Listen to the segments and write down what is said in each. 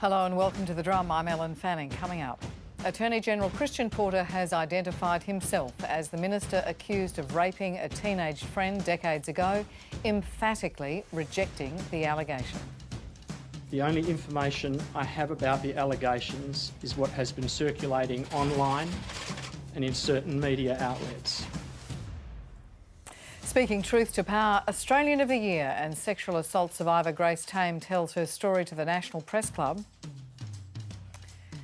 Hello and welcome to The Drum. I'm Ellen Fanning. Coming up, Attorney General Christian Porter has identified himself as the minister accused of raping a teenage friend decades ago, emphatically rejecting the allegation. The only information I have about the allegations is what has been circulating online and in certain media outlets. Speaking truth to power, Australian of the Year and sexual assault survivor Grace Tame tells her story to the National Press Club.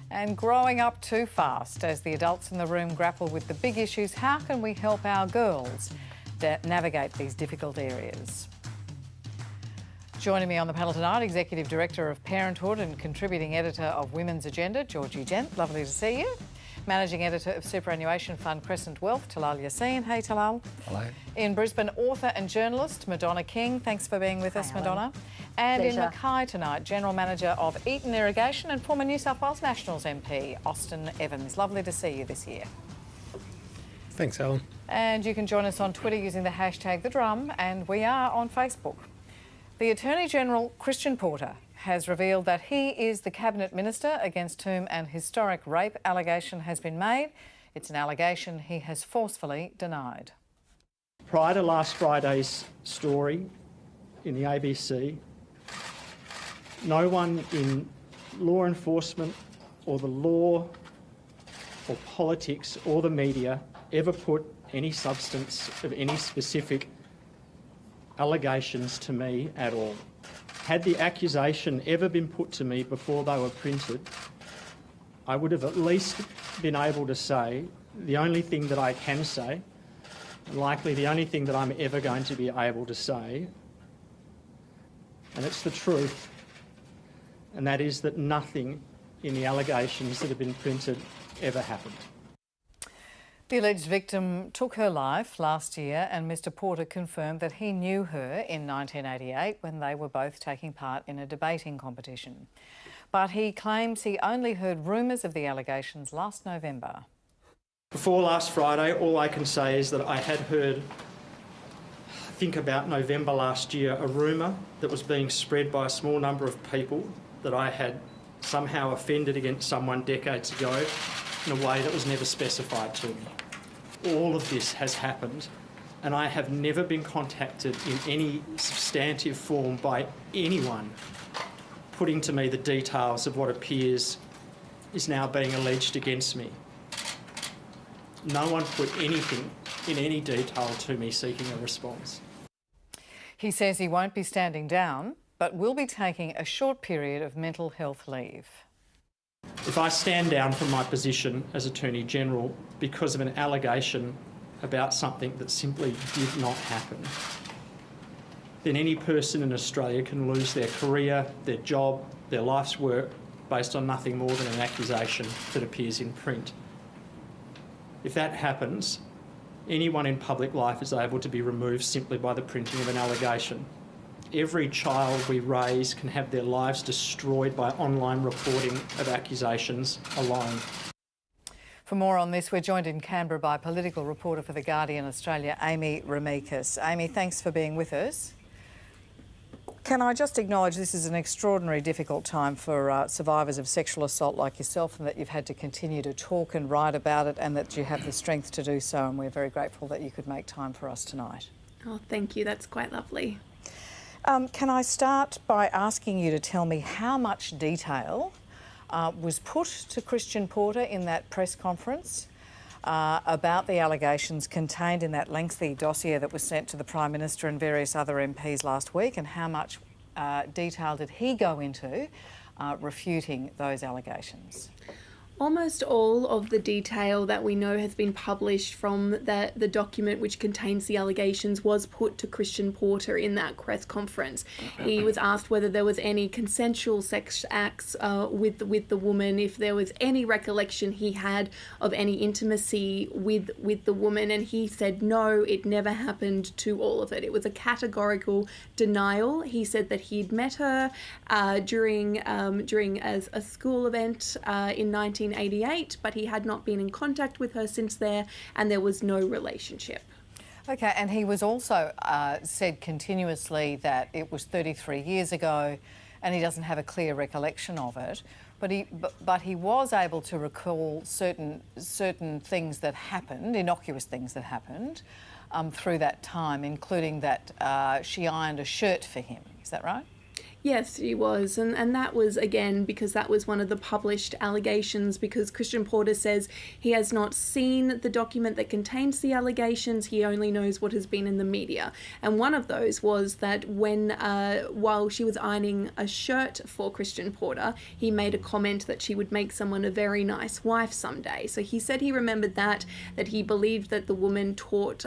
And growing up too fast as the adults in the room grapple with the big issues, how can we help our girls navigate these difficult areas? Joining me on the panel tonight, Executive Director of Parenthood and contributing editor of Women's Agenda, Georgie Dent. Lovely to see you. Managing Editor of Superannuation Fund Crescent Wealth, Talal Yassine. Hey, Talal. Hello. In Brisbane, author and journalist Madonna King. Thanks for being with us, Madonna. And Pleasure. in Mackay tonight, General Manager of Eaton Irrigation and former New South Wales Nationals MP, Austin Evans. Lovely to see you this year. Thanks, Ellen. And you can join us on Twitter using the hashtag The Drum, and we are on Facebook. The Attorney General, Christian Porter, has revealed that he is the Cabinet Minister against whom an historic rape allegation has been made. It's an allegation he has forcefully denied. Prior to last Friday's story in the ABC, no one in law enforcement or the law or politics or the media ever put any substance of any specific allegations to me at all. Had the accusation ever been put to me before they were printed, I would have at least been able to say the only thing that I can say, and likely the only thing that I'm ever going to be able to say, and it's the truth, and that is that nothing in the allegations that have been printed ever happened. The alleged victim took her life last year, and Mr Porter confirmed that he knew her in 1988 when they were both taking part in a debating competition. But he claims he only heard rumours of the allegations last November. Before last Friday, all I can say is that I had heard, I think about November last year, a rumour that was being spread by a small number of people that I had somehow offended against someone decades ago in a way that was never specified to me. All of this has happened, and I have never been contacted in any substantive form by anyone putting to me the details of what appears is now being alleged against me. No one put anything in any detail to me seeking a response. He says he won't be standing down, but will be taking a short period of mental health leave. If I stand down from my position as Attorney General because of an allegation about something that simply did not happen, then any person in Australia can lose their career, their job, their life's work based on nothing more than an accusation that appears in print. If that happens, anyone in public life is able to be removed simply by the printing of an allegation. Every child we raise can have their lives destroyed by online reporting of accusations alone. For more on this, we're joined in Canberra by political reporter for The Guardian Australia, Amy Remekas. Amy, thanks for being with us. Can I just acknowledge this is an extraordinary difficult time for survivors of sexual assault like yourself, and that you've had to continue to talk and write about it, and that you have the strength to do so, and we're very grateful that you could make time for us tonight. Oh, thank you. That's quite lovely. Can I start by asking you to tell me how much detail was put to Christian Porter in that press conference about the allegations contained in that lengthy dossier that was sent to the Prime Minister and various other MPs last week, and how much detail did he go into refuting those allegations? Almost all of the detail that we know has been published from the document which contains the allegations was put to Christian Porter in that press conference. He was asked whether there was any consensual sex acts with the woman, if there was any recollection he had of any intimacy with the woman, and he said no, it never happened to all of it. It was a categorical denial. He said that he'd met her during a school event in 1988, but he had not been in contact with her since there, and there was no relationship. Okay, and he was also said continuously that it was 33 years ago, and he doesn't have a clear recollection of it. But he was able to recall certain things that happened, innocuous things that happened, through that time, including that she ironed a shirt for him. Is that right? Yes, he was. And that was, again, because that was one of the published allegations, because Christian Porter says he has not seen the document that contains the allegations, he only knows what has been in the media. And one of those was that when, while she was ironing a shirt for Christian Porter, he made a comment that she would make someone a very nice wife someday. So he said he remembered that he believed that the woman taught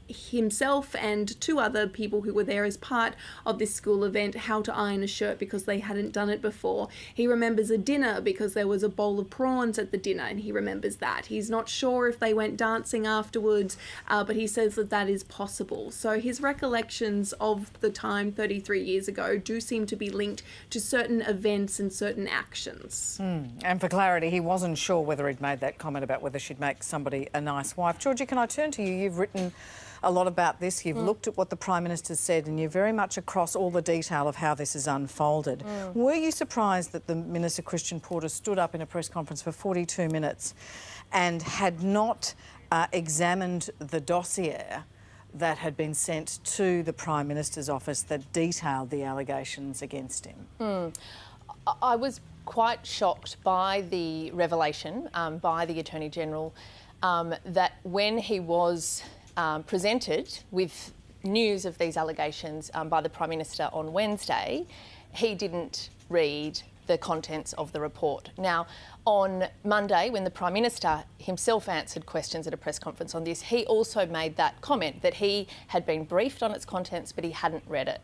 himself and two other people who were there as part of this school event how to iron a shirt because they hadn't done it before. He remembers a dinner because there was a bowl of prawns at the dinner, and he remembers that. He's not sure if they went dancing afterwards, but he says that is possible. So his recollections of the time 33 years ago do seem to be linked to certain events and certain actions. And for clarity, he wasn't sure whether he'd made that comment about whether she'd make somebody a nice wife. Georgie, can I turn to you? You've written a lot about this. You've looked at what the Prime Minister said, and you're very much across all the detail of how this has unfolded. Were you surprised that the Minister, Christian Porter, stood up in a press conference for 42 minutes and had not examined the dossier that had been sent to the Prime Minister's office that detailed the allegations against him? I was quite shocked by the revelation by the Attorney General that when he was presented with news of these allegations by the Prime Minister on Wednesday, he didn't read the contents of the report. Now, on Monday, when the Prime Minister himself answered questions at a press conference on this, he also made that comment that he had been briefed on its contents, but he hadn't read it.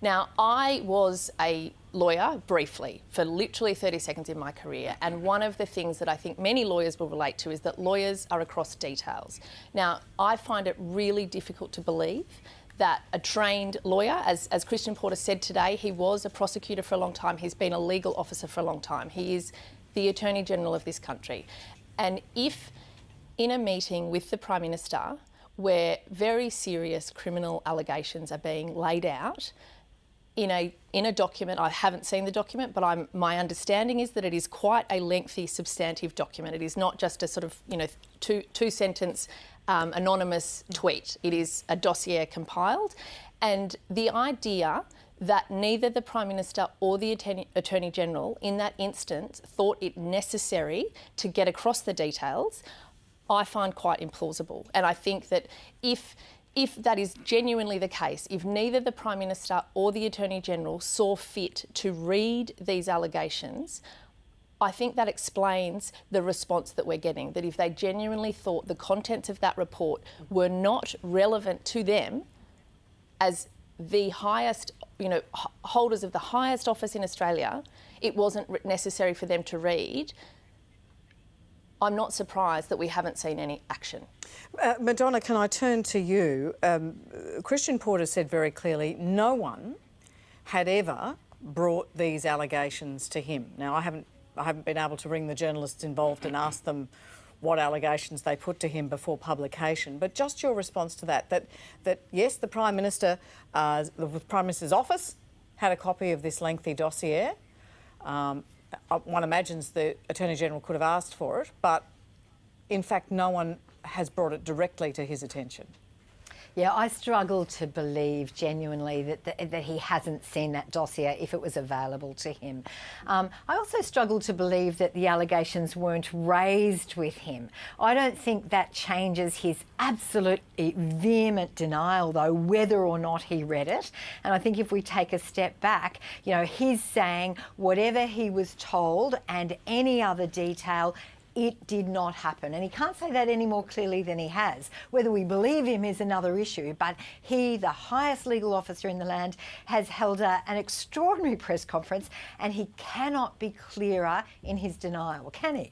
Now, I was a lawyer briefly for literally 30 seconds in my career, and one of the things that I think many lawyers will relate to is that lawyers are across details. Now, I find it really difficult to believe that a trained lawyer, as Christian Porter said today, he was a prosecutor for a long time, he's been a legal officer for a long time, he is the Attorney General of this country. And if in a meeting with the Prime Minister where very serious criminal allegations are being laid out, in a document, I haven't seen the document, but my understanding is that it is quite a lengthy, substantive document. It is not just a sort of, two-sentence anonymous tweet. It is a dossier compiled. And the idea that neither the Prime Minister or the Attorney General in that instance thought it necessary to get across the details, I find quite implausible. And I think that if that is genuinely the case, if neither the Prime Minister or the Attorney General saw fit to read these allegations, I think that explains the response that we're getting, that if they genuinely thought the contents of that report were not relevant to them as the highest, holders of the highest office in Australia, it wasn't necessary for them to read. I'm not surprised that we haven't seen any action. Madonna, can I turn to you? Christian Porter said very clearly no one had ever brought these allegations to him. Now, I haven't been able to ring the journalists involved and ask them what allegations they put to him before publication, but just your response to that yes, the Prime Minister, the Prime Minister's office had a copy of this lengthy dossier. One imagines the Attorney General could have asked for it, but in fact no one has brought it directly to his attention. Yeah, I struggle to believe genuinely that he hasn't seen that dossier if it was available to him. I also struggle to believe that the allegations weren't raised with him. I don't think that changes his absolute vehement denial, though, whether or not he read it. And I think if we take a step back, he's saying whatever he was told and any other detail, it did not happen. And he can't say that any more clearly than he has. Whether we believe him is another issue, but he, the highest legal officer in the land, has held an extraordinary press conference, and he cannot be clearer in his denial, can he?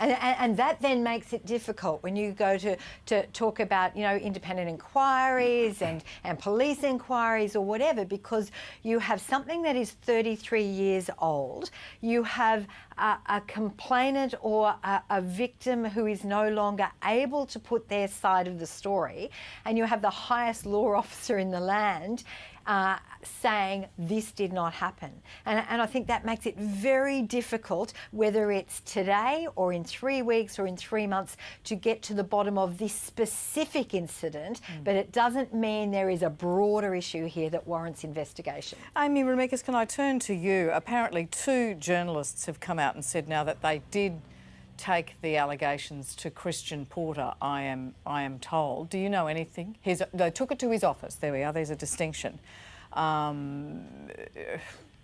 And that then makes it difficult when you go to talk about, independent inquiries and police inquiries or whatever, because you have something that is 33 years old. You have a complainant or a victim who is no longer able to put their side of the story, and you have the highest law officer in the land saying this did not happen. And I think that makes it very difficult, whether it's today or in 3 weeks or in 3 months, to get to the bottom of this specific incident, but it doesn't mean there is a broader issue here that warrants investigation. Amy Remekas, can I turn to you? Apparently 2 journalists have come out and said now that they did take the allegations to Christian Porter, I am told. Do you know anything? They took it to his office. There we are, there's a distinction.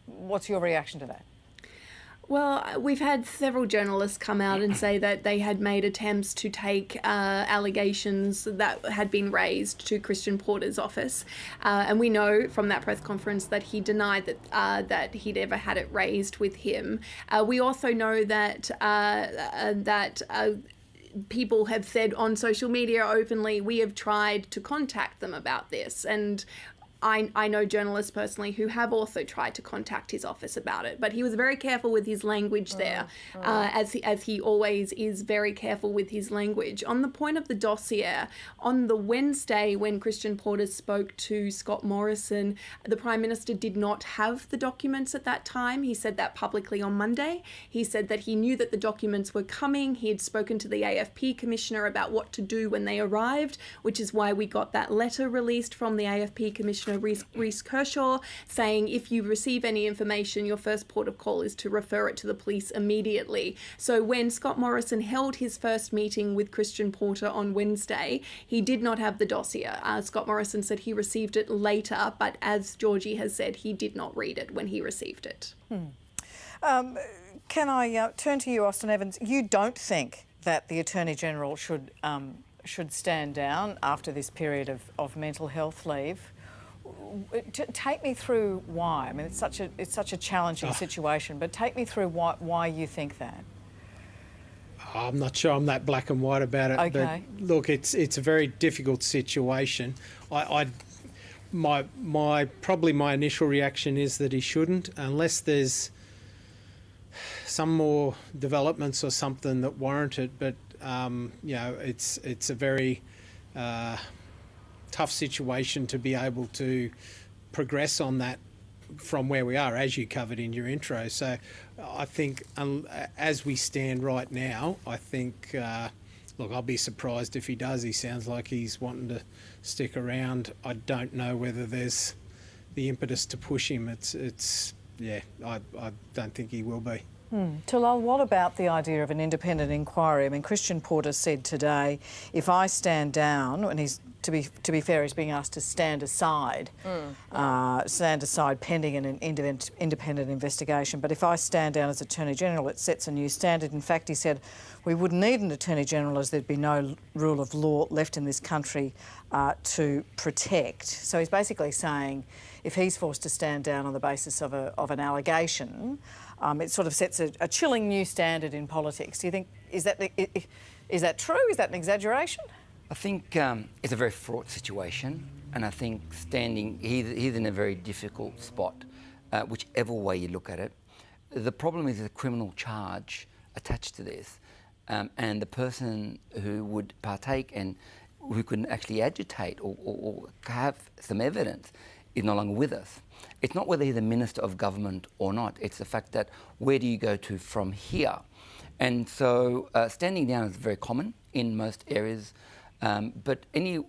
What's your reaction to that? Well, we've had several journalists come out and say that they had made attempts to take allegations that had been raised to Christian Porter's office. And we know from that press conference that he denied that he'd ever had it raised with him. We also know that people have said on social media openly, we have tried to contact them about this. And I know journalists personally who have also tried to contact his office about it, but he was very careful with his language there, as he always is very careful with his language. On the point of the dossier, on the Wednesday when Christian Porter spoke to Scott Morrison, the Prime Minister did not have the documents at that time. He said that publicly on Monday. He said that he knew that the documents were coming. He had spoken to the AFP Commissioner about what to do when they arrived, which is why we got that letter released from the AFP Commissioner Reece Kershaw, saying if you receive any information, your first port of call is to refer it to the police immediately. So when Scott Morrison held his first meeting with Christian Porter on Wednesday, he did not have the dossier. Scott Morrison said he received it later, but as Georgie has said, he did not read it when he received it. Can I turn to you, Austin Evans? You don't think that the Attorney General should stand down after this period of mental health leave. Take me through why. I mean, it's such a challenging situation, but take me through why you think that. I'm not sure I'm that black and white about it. Okay. But look, it's a very difficult situation. My initial reaction is that he shouldn't, unless there's some more developments or something that warrant it. But it's a very tough situation to be able to progress on that from where we are, as you covered in your intro. So I think as we stand right now, I think, look, I'll be surprised if he does. He sounds like he's wanting to stick around. I don't know whether there's the impetus to push him. I don't think he will be. Talal, what about the idea of an independent inquiry? I mean, Christian Porter said today, if I stand down, and he's, to be fair, he's being asked to stand aside pending an independent investigation. But if I stand down as Attorney General, it sets a new standard. In fact, he said we wouldn't need an Attorney General as there'd be no rule of law left in this country to protect. So he's basically saying if he's forced to stand down on the basis of an allegation, it sort of sets a chilling new standard in politics. Do you think, is that true? Is that an exaggeration? I think it's a very fraught situation, and I think he's in a very difficult spot, whichever way you look at it. The problem is the criminal charge attached to this, and the person who would partake and who could actually agitate or have some evidence is no longer with us. It's not whether he's a minister of government or not, it's the fact that where do you go to from here? And so standing down is very common in most areas, but in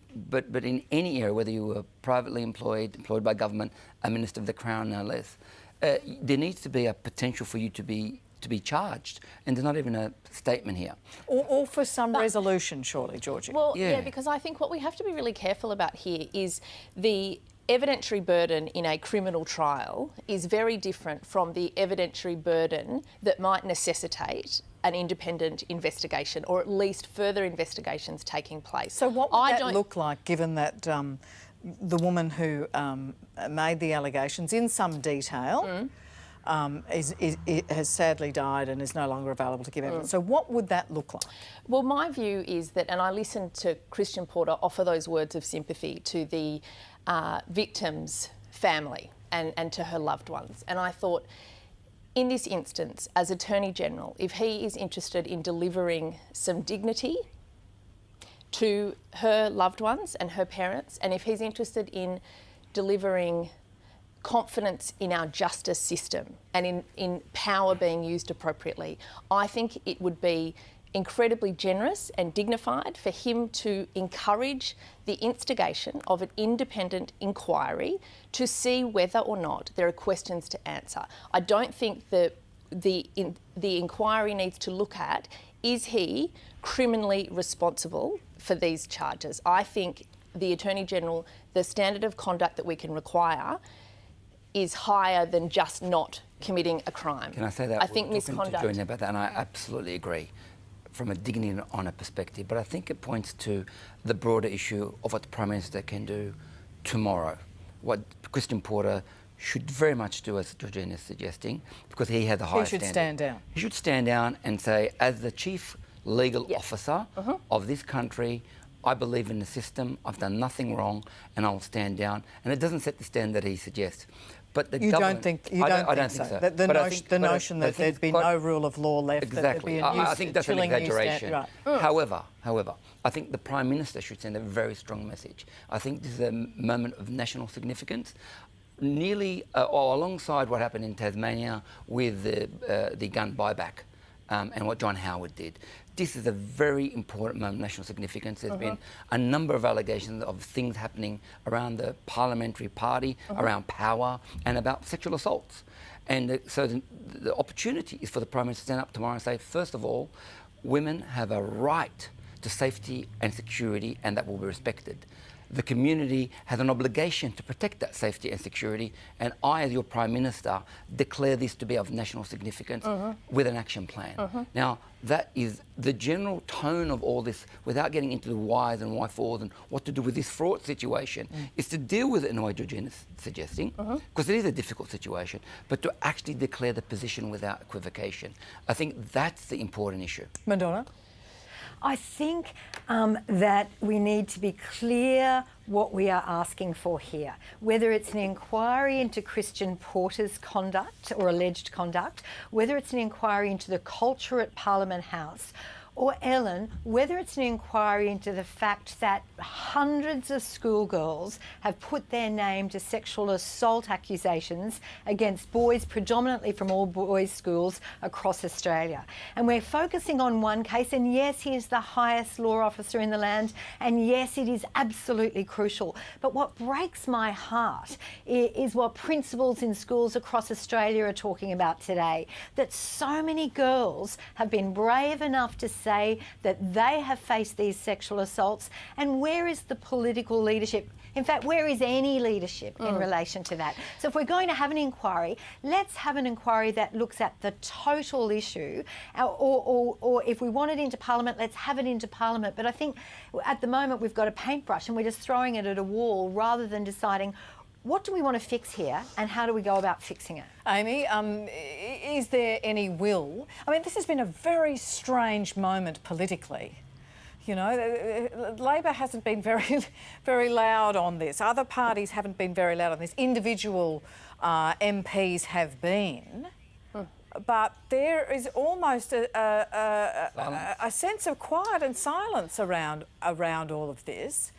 any area, whether you were privately employed by government, a minister of the Crown no less, there needs to be a potential for you to be charged, and there's not even a statement here. Or for some resolution, surely, Georgie. Well, yeah, because I think what we have to be really careful about here is the evidentiary burden in a criminal trial is very different from the evidentiary burden that might necessitate an independent investigation, or at least further investigations taking place. So what would that look like, given that the woman who made the allegations in some detail has sadly died and is no longer available to give evidence? So what would that look like? Well, my view is that, and I listened to Christian Porter offer those words of sympathy to the victim's family and to her loved ones, and I thought, in this instance, as Attorney General, if he is interested in delivering some dignity to her loved ones and her parents, and if he's interested in delivering confidence in our justice system and in power being used appropriately, I think it would be incredibly generous and dignified for him to encourage the instigation of an independent inquiry to see whether or not there are questions to answer. I don't think that the inquiry needs to look at, is he criminally responsible for these charges? I think the Attorney-General, the standard of conduct that we can require is higher than just not committing a crime. Can I say that? I think We're talking misconduct. to Georgie about that, and I absolutely agree from a dignity and honour perspective. But I think it points to the broader issue of what the Prime Minister can do tomorrow. What Christian Porter should very much do, as Georgina is suggesting, because he had the highest He should standard. stand down. He should stand down and say, as the chief legal officer of this country, I believe in the system, I've done nothing wrong, and I'll stand down. And it doesn't set the standard that he suggests. But the You government, don't think so? The notion that there'd be no rule of law left. Exactly. That there'd be I think that's an chilling new exaggeration. Right. However, I think the Prime Minister should send a very strong message. I think this is a moment of national significance. Nearly, or alongside what happened in Tasmania with the gun buyback and what John Howard did. This is a very important moment of national significance. There's been a number of allegations of things happening around the parliamentary party, around power, and about sexual assaults. And so the opportunity is for the Prime Minister to stand up tomorrow and say, first of all, women have a right to safety and security, and that will be respected. The community has an obligation to protect that safety and security, and I, as your Prime Minister, declare this to be of national significance with an action plan. Now, that is the general tone of all this, without getting into the whys and why-fors and what to do with this fraught situation, is to deal with it in the way Georgina is suggesting, because it is a difficult situation, but to actually declare the position without equivocation. I think that's the important issue. Madonna? I think that we need to be clear what we are asking for here, whether it's an inquiry into Christian Porter's conduct or alleged conduct, whether it's an inquiry into the culture at Parliament House, or Ellen, whether it's an inquiry into the fact that hundreds of schoolgirls have put their name to sexual assault accusations against boys, predominantly from all boys' schools across Australia. And we're focusing on one case, and yes, he is the highest law officer in the land, and yes, it is absolutely crucial. But what breaks my heart is what principals in schools across Australia are talking about today, that so many girls have been brave enough to say that they have faced these sexual assaults, and where is the political leadership? In fact, where is any leadership in relation to that? So if we're going to have an inquiry, let's have an inquiry that looks at the total issue, or if we want it into Parliament, let's have it into Parliament. But I think at the moment we've got a paintbrush and we're just throwing it at a wall rather than deciding what do we want to fix here and how do we go about fixing it? Amy, is there any will? I mean, this has been a very strange moment politically. You know, Labor hasn't been very loud on this. Other parties haven't been very loud on this. Individual MPs have been. But there is almost a sense of quiet and silence around all of this.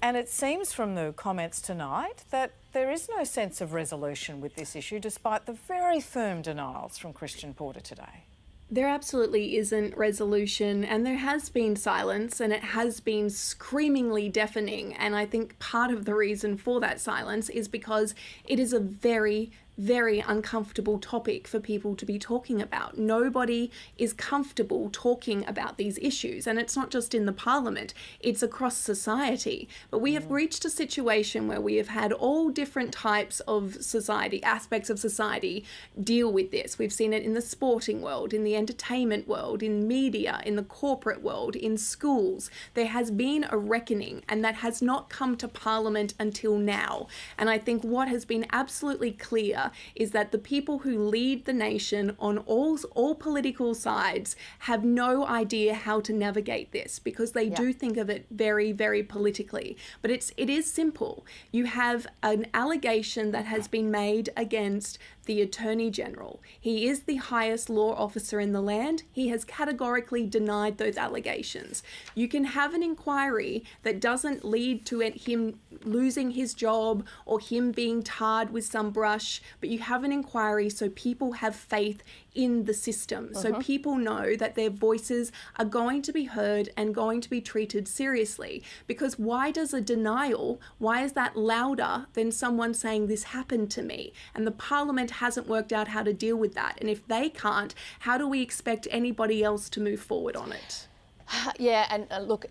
And it seems from the comments tonight that there is no sense of resolution with this issue, despite the very firm denials from Christian Porter today. There absolutely isn't resolution, and there has been silence, and it has been screamingly deafening. And I think part of the reason for that silence is because it is a very, very uncomfortable topic for people to be talking about. Nobody is comfortable talking about these issues, and it's not just in the Parliament, it's across society. But we have reached a situation where we have had all different types of society, aspects of society, deal with this. We've seen it in the sporting world, in the entertainment world, in media, in the corporate world, in schools. There has been a reckoning, and that has not come to Parliament until now. And I think what has been absolutely clear is that the people who lead the nation on all political sides have no idea how to navigate this, because they do think of it very, very politically. But it is simple. You have an allegation that has been made against the Attorney General. He is the highest law officer in the land. He has categorically denied those allegations. You can have an inquiry that doesn't lead to him losing his job or him being tarred with some brush, but you have an inquiry so people have faith in the system, so people know that their voices are going to be heard and going to be treated seriously. Because why is that louder than someone saying this happened to me? And the Parliament hasn't worked out how to deal with that. And if they can't, how do we expect anybody else to move forward on it? Yeah, and look,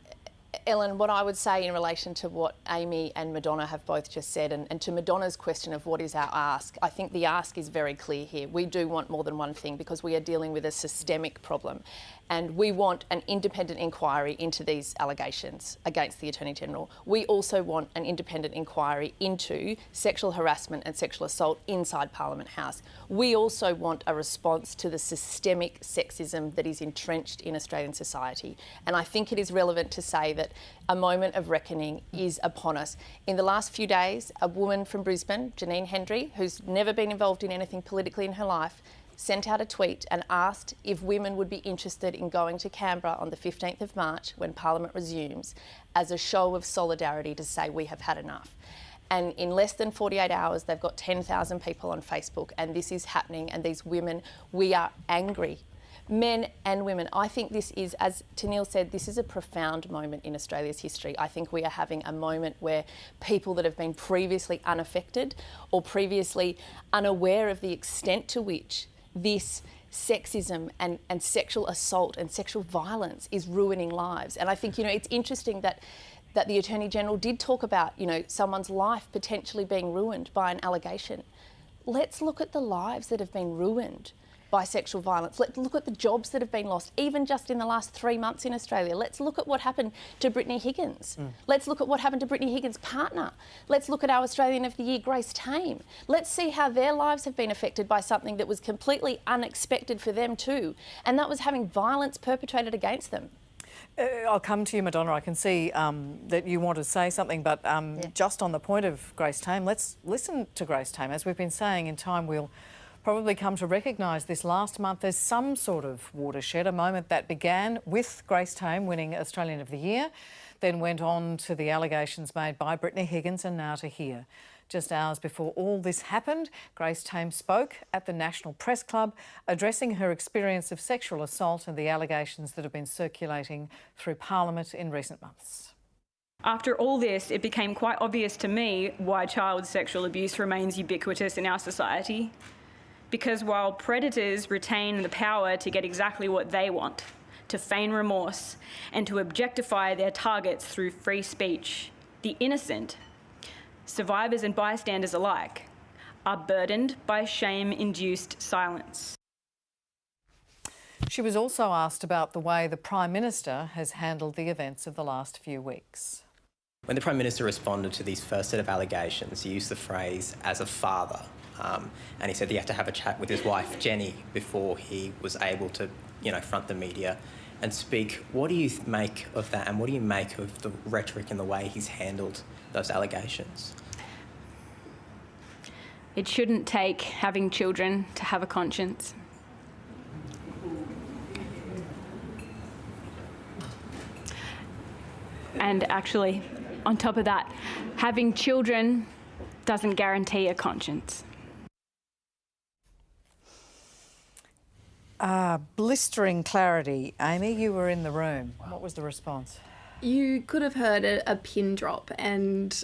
Ellen, what I would say in relation to what Amy and Madonna have both just said, and to Madonna's question of what is our ask, I think the ask is very clear here. We do want more than one thing because we are dealing with a systemic problem. And we want an independent inquiry into these allegations against the Attorney General. We also want an independent inquiry into sexual harassment and sexual assault inside Parliament House. We also want a response to the systemic sexism that is entrenched in Australian society. And I think it is relevant to say that a moment of reckoning is upon us. In the last few days, a woman from Brisbane, Janine Hendry, who's never been involved in anything politically in her life, sent out a tweet and asked if women would be interested in going to Canberra on the 15th of March when Parliament resumes as a show of solidarity to say we have had enough. And in less than 48 hours, they've got 10,000 people on Facebook, and this is happening, and these women, we are angry. Men and women. I think this is, as Tanil said, this is a profound moment in Australia's history. I think we are having a moment where people that have been previously unaffected or previously unaware of the extent to which this sexism and sexual assault and sexual violence is ruining lives. And I think, it's interesting that the Attorney General did talk about, someone's life potentially being ruined by an allegation. Let's look at the lives that have been ruined by sexual violence. Let's look at the jobs that have been lost, even just in the last 3 months in Australia. Let's look at what happened to Brittany Higgins. Let's look at what happened to Brittany Higgins' partner. Let's look at our Australian of the Year, Grace Tame. Let's see how their lives have been affected by something that was completely unexpected for them too, and that was having violence perpetrated against them. I'll come to you, Madonna. I can see that you want to say something, but just on the point of Grace Tame, let's listen to Grace Tame. As we've been saying, in time we'll probably come to recognise this last month as some sort of watershed, a moment that began with Grace Tame winning Australian of the Year, then went on to the allegations made by Brittany Higgins and now to here. Just hours before all this happened, Grace Tame spoke at the National Press Club, addressing her experience of sexual assault and the allegations that have been circulating through Parliament in recent months. After all this, it became quite obvious to me why child sexual abuse remains ubiquitous in our society. Because while predators retain the power to get exactly what they want, to feign remorse, and to objectify their targets through free speech, the innocent, survivors and bystanders alike, are burdened by shame-induced silence. She was also asked about the way the Prime Minister has handled the events of the last few weeks. When the Prime Minister responded to these first set of allegations, he used the phrase, as a father, and he said he had to have a chat with his wife, Jenny, before he was able to, front the media and speak. What do you make of that, and what do you make of the rhetoric and the way he's handled those allegations? It shouldn't take having children to have a conscience. And actually, on top of that, having children doesn't guarantee a conscience. Blistering clarity. Amy, you were in the room. Wow. What was the response? You could have heard a pin drop, and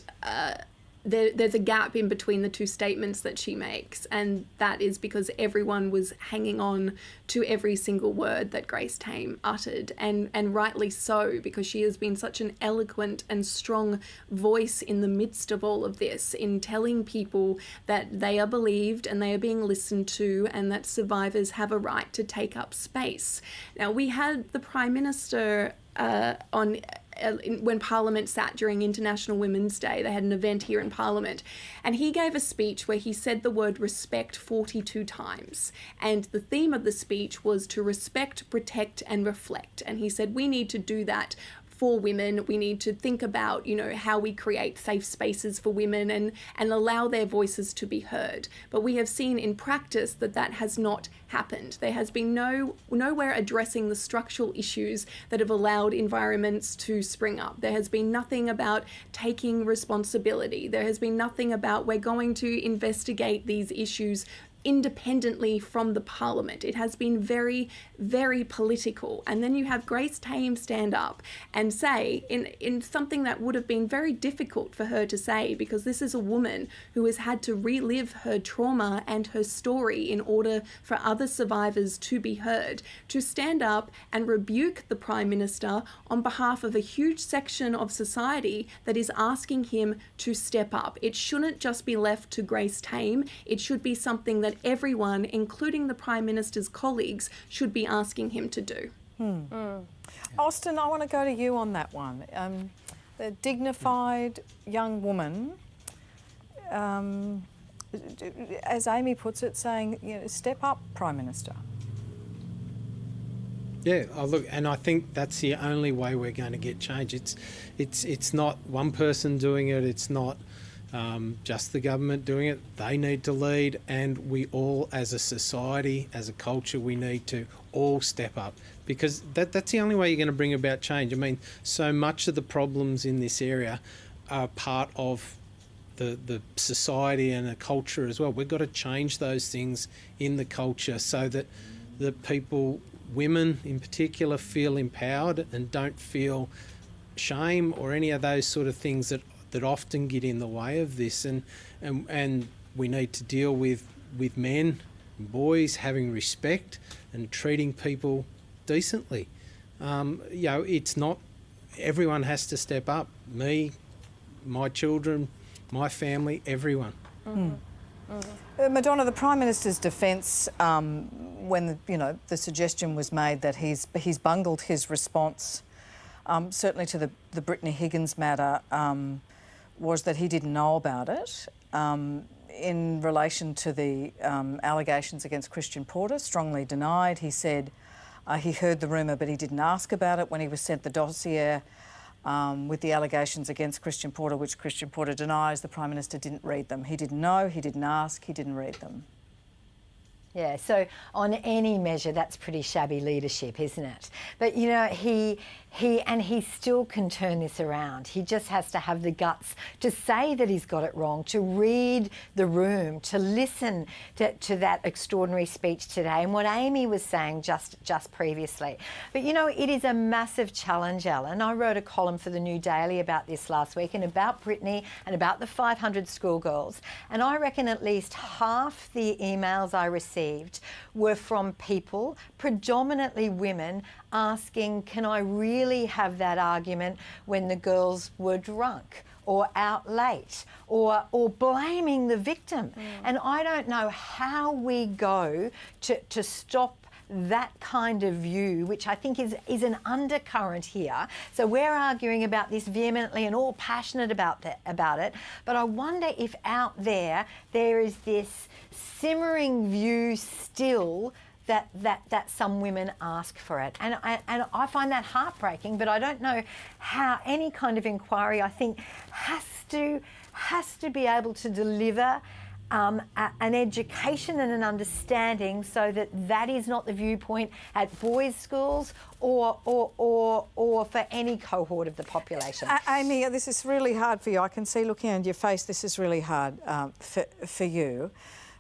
there's a gap in between the two statements that she makes, and that is because everyone was hanging on to every single word that Grace Tame uttered, and rightly so, because she has been such an eloquent and strong voice in the midst of all of this, in telling people that they are believed and they are being listened to, and that survivors have a right to take up space. Now, we had the Prime Minister when Parliament sat during International Women's Day. They had an event here in Parliament, and he gave a speech where he said the word respect 42 times, and the theme of the speech was to respect, protect and reflect, and he said we need to do that for women. We need to think about, how we create safe spaces for women and allow their voices to be heard. But we have seen in practice that has not happened. There has been nowhere addressing the structural issues that have allowed environments to spring up. There has been nothing about taking responsibility. There has been nothing about we're going to investigate these issues independently from the parliament. It has been very, very political. And then you have Grace Tame stand up and say, in something that would have been very difficult for her to say, because this is a woman who has had to relive her trauma and her story in order for other survivors to be heard, to stand up and rebuke the Prime Minister on behalf of a huge section of society that is asking him to step up. It shouldn't just be left to Grace Tame. It should be something that everyone, including the Prime Minister's colleagues, should be asking him to do. Austin, I want to go to you on that one. The dignified young woman, as Amy puts it, saying, step up, Prime Minister. Yeah, look, and I think that's the only way we're going to get change. It's not one person doing it. It's not just the government doing it. They need to lead, and we all, as a society, as a culture, we need to all step up, because that's the only way you're going to bring about change. I mean, so much of the problems in this area are part of the society and the culture as well. We've got to change those things in the culture so that the people, women in particular, feel empowered and don't feel shame or any of those sort of things that often get in the way of this, and we need to deal with men and boys having respect and treating people decently. It's not, everyone has to step up. Me, my children, my family, everyone. Madonna, the Prime Minister's defence, when the suggestion was made that he's bungled his response, certainly to the Brittany Higgins matter, was that he didn't know about it. In relation to the allegations against Christian Porter, strongly denied. He said he heard the rumour but he didn't ask about it when he was sent the dossier with the allegations against Christian Porter, which Christian Porter denies. The Prime Minister didn't read them. He didn't know, he didn't ask, he didn't read them. Yeah, so on any measure, that's pretty shabby leadership, isn't it? But, he still can turn this around. He just has to have the guts to say that he's got it wrong, to read the room, to listen to that extraordinary speech today and what Amy was saying just previously. But, it is a massive challenge, Alan. I wrote a column for the New Daily about this last week and about Brittany and about the 500 schoolgirls. And I reckon at least half the emails I received were from people, predominantly women, asking, can I really have that argument when the girls were drunk or out late or blaming the victim? And I don't know how we go to stop that kind of view, which I think is an undercurrent here. So we're arguing about this vehemently and all passionate about it, but I wonder if out there is this simmering view still that some women ask for it. And I find that heartbreaking, but I don't know how any kind of inquiry, I think, has to be able to deliver an education and an understanding so that is not the viewpoint at boys' schools or for any cohort of the population. Amy, this is really hard for you. I can see looking at your face this is really hard for you.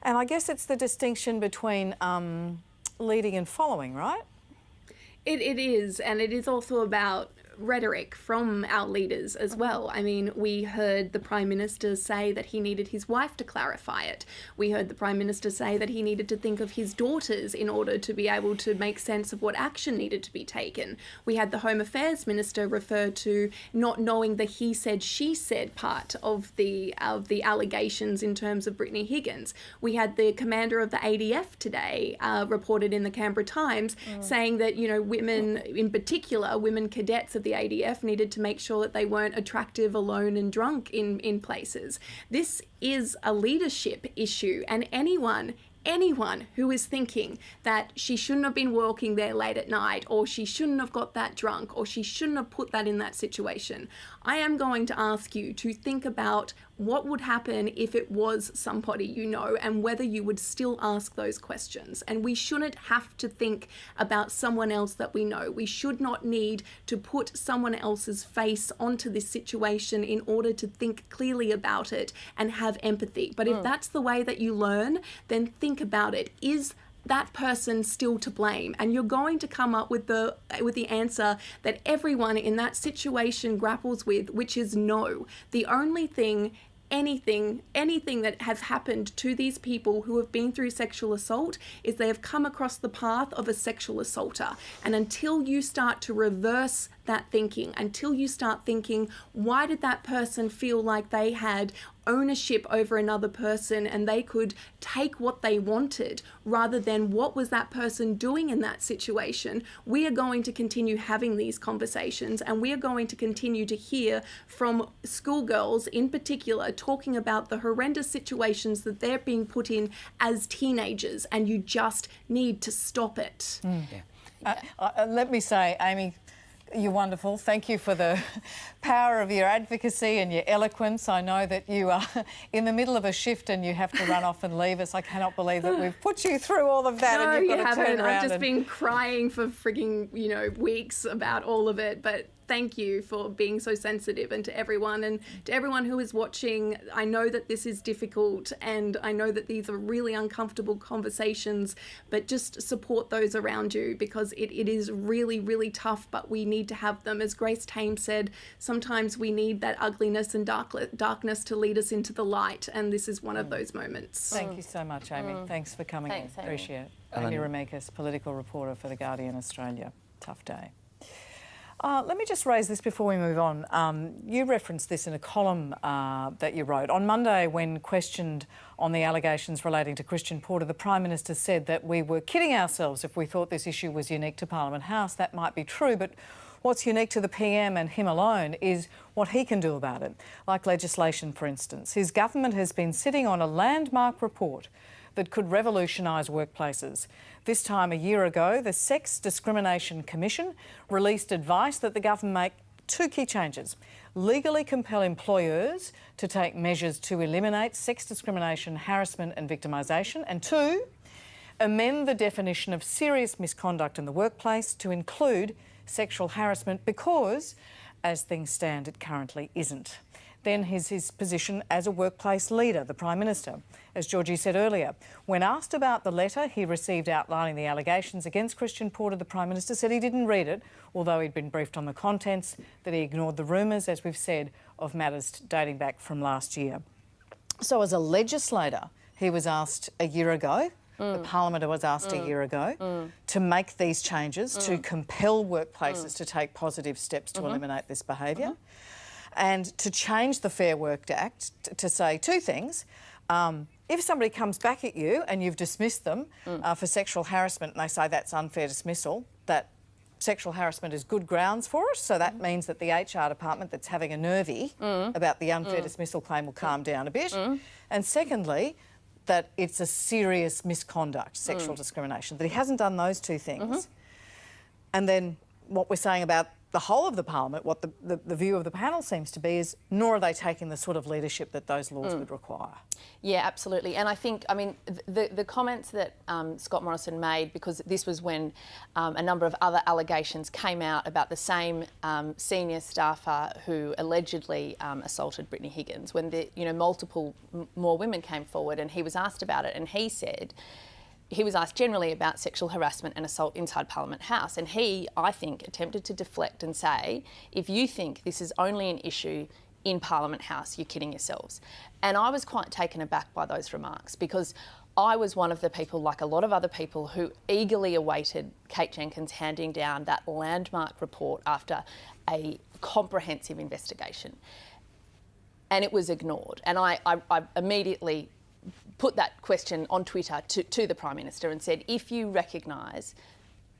And I guess it's the distinction between leading and following, right? It is, and it is also about rhetoric from our leaders as well. I mean, we heard the Prime Minister say that he needed his wife to clarify it. We heard the Prime Minister say that he needed to think of his daughters in order to be able to make sense of what action needed to be taken. We had the Home Affairs Minister refer to not knowing the he said, she said part of the allegations in terms of Brittany Higgins. We had the commander of the ADF today reported in the Canberra Times saying that, women, in particular, women cadets of the ADF needed to make sure that they weren't attractive, alone and drunk in places. This is a leadership issue, and anyone anyone who is thinking that she shouldn't have been walking there late at night, or she shouldn't have got that drunk, or she shouldn't have put that in that situation, I am going to ask you to think about what would happen if it was somebody you know, and whether you would still ask those questions. And we shouldn't have to think about someone else that we know. We should not need to put someone else's face onto this situation in order to think clearly about it and have empathy. But if that's the way that you learn, then think about it. Is that person still to blame? And you're going to come up with the answer that everyone in that situation grapples with, which is no. The only thing, anything that has happened to these people who have been through sexual assault is they have come across the path of a sexual assaulter. And until you start to reverse that thinking, until you start thinking, why did that person feel like they had ownership over another person and they could take what they wanted, rather than what was that person doing in that situation, we are going to continue having these conversations, and we are going to continue to hear from schoolgirls in particular talking about the horrendous situations that they're being put in as teenagers, and you just need to stop it. Let me say, Amy, you're wonderful. Thank you for the power of your advocacy and your eloquence. I know that you are in the middle of a shift and you have to run off and leave us. I cannot believe that we've put you through all of that. No, and you've you got to turn haven't. around. I've just been crying for frigging, weeks about all of it. But thank you for being so sensitive, and to everyone who is watching. I know that this is difficult, and I know that these are really uncomfortable conversations, but just support those around you, because it is really, really tough, but we need to have them. As Grace Tame said, sometimes we need that ugliness and darkness to lead us into the light, and this is one of those moments. Thank you so much, Amy. Thanks for coming Thanks, in. Amy. Appreciate it. Amy Remekas, political reporter for The Guardian Australia. Tough day. Let me just raise this before we move on. You referenced this in a column that you wrote. On Monday, when questioned on the allegations relating to Christian Porter, the Prime Minister said that we were kidding ourselves if we thought this issue was unique to Parliament House. That might be true, but what's unique to the PM and him alone is what he can do about it, like legislation, for instance. His government has been sitting on a landmark report that could revolutionise workplaces. This time a year ago, the Sex Discrimination Commission released advice that the government make two key changes: legally compel employers to take measures to eliminate sex discrimination, harassment and victimisation, and two, amend the definition of serious misconduct in the workplace to include sexual harassment, because, as things stand, it currently isn't. Then his position as a workplace leader, the Prime Minister. As Georgie said earlier, when asked about the letter he received outlining the allegations against Christian Porter, the Prime Minister said he didn't read it, although he'd been briefed on the contents, that he ignored the rumours, as we've said, of matters dating back from last year. So as a legislator, he was asked a year ago, the Parliament was asked a year ago, to make these changes, to compel workplaces to take positive steps to eliminate this behaviour. And to change the Fair Work Act to say two things. If somebody comes back at you and you've dismissed them for sexual harassment, and they say that's unfair dismissal, that sexual harassment is good grounds for it. So that means that the HR department that's having a nervy about the unfair dismissal claim will calm down a bit. And secondly, that it's a serious misconduct, sexual discrimination, that he hasn't done those two things. And then what we're saying about the whole of the Parliament, what the view of the panel seems to be is, nor are they taking the sort of leadership that those laws would require. Yeah, absolutely. And I think, the comments that Scott Morrison made, because this was when a number of other allegations came out about the same senior staffer who allegedly assaulted Brittany Higgins, when multiple more women came forward, and he was asked about it, and he said, he was asked generally about sexual harassment and assault inside Parliament House, and he, I think, attempted to deflect and say, if you think this is only an issue in Parliament House, you're kidding yourselves. And I was quite taken aback by those remarks, because I was one of the people, like a lot of other people, who eagerly awaited Kate Jenkins handing down that landmark report after a comprehensive investigation. And it was ignored. And I immediately put that question on Twitter to the Prime Minister and said, if you recognise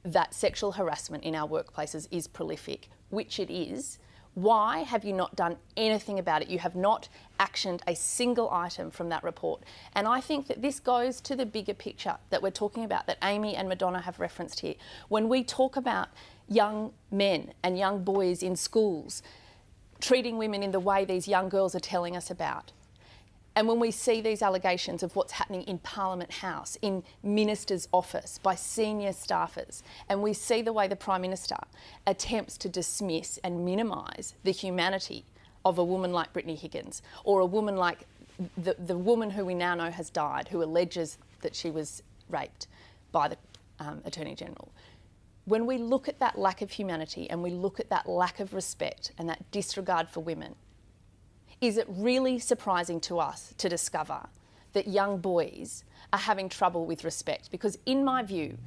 that sexual harassment in our workplaces is prolific, which it is, Why have you not done anything about it? You have not actioned a single item from that report. And I think that this goes to the bigger picture that we're talking about, that Amy and Madonna have referenced here. When we talk about young men and young boys in schools treating women in the way these young girls are telling us about, and when we see these allegations of what's happening in Parliament House, in Minister's office, by senior staffers, and we see the way the Prime Minister attempts to dismiss and minimise the humanity of a woman like Brittany Higgins, or a woman like the woman who we now know has died, who alleges that she was raped by the Attorney General. When we look at that lack of humanity and we look at that lack of respect and that disregard for women, is it really surprising to us to discover that young boys are having trouble with respect? Because in my view,